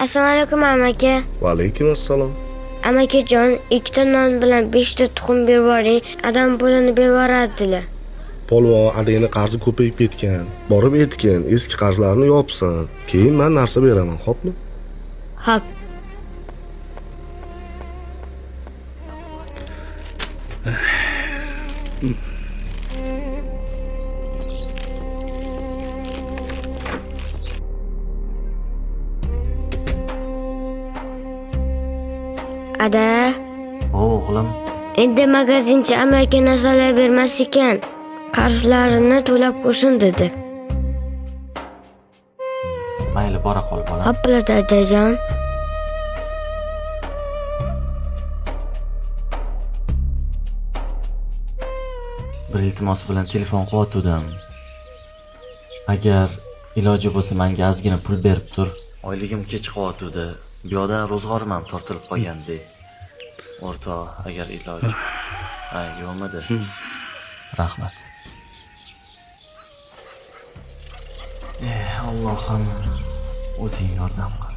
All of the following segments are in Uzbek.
Assalomu alaykum amaki. Va alaykum assalom. Amakajon, 2 ta non bilan 5 ta tuxum berib yuboring. Adam pulini berib yuboradilar. Polvon adayni qarzi ko'payib ketgan. Borib aytgan, eski qarzlarni yopsin. Keyin men narsa beraman, xo'pmi? Xo'p. Ada, O'g'lim, endi magazinchi amaki narsalar bermas ekan. Qarzlarini to'lab qo'ysin dedi. mayli bora qol bolam. Xo'p, dadajon. Bir iltimos bilan telefon qilyotgandim. Agar iloji bo'lsa menga ozgina pul berib tur. Oyligim kech qilyotdi. Bu yoqdan ro'zg'orim ham tortilib qolgandi. O'rtoq, agar iloji. Yo'qmidi? Rahmat. Allohim o'zing yordam qil.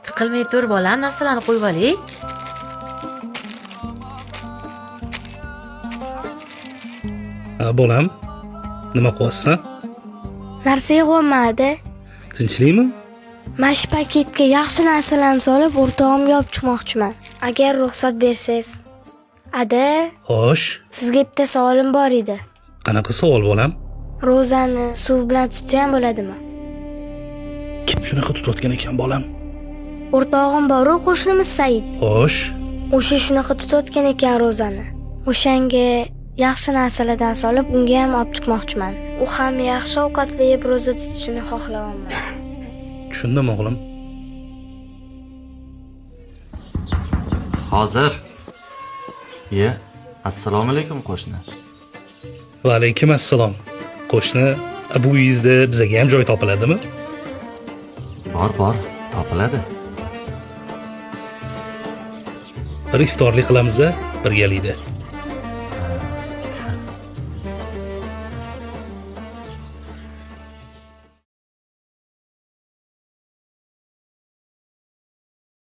Tiqilmay tur bolam, narsalarni qo'yib oling. Bolam, nima qilyapsan? Narsa yig'olmadi. Tinchlikmi? Mana shu paketga yaxshi narsalarni solib o'rtog'imga olib chiqmoqchiman. Agar ruxsat bersangiz. Ada, Xo'sh, sizga bitta savolim bor edi. qanaqa savol bolam? Ro'zani suv bilan tutsa ham bo'ladimi? Kim shunaqa tutayotgan ekan bolam? O'rtog'im bor-ku, qo'shnimiz Said. Xo'sh, O'sha shunaqa tutayotgan ekan Ro'zani. O'shanga yaxshi narsalardan solib unga ham olib chiqmoqchiman. U ham yaxshi ovqatli yeb ro'za tutishini xohlayapman. tushundim o'g'lim. Hozir. Assalomu alaykum qo'shni. Va alaykum assalom. Qo'shni, bu uyingizda bizga ham joy topiladimi? Bor, topiladi. Bir iftorlik qilamiz-a, birgalikda.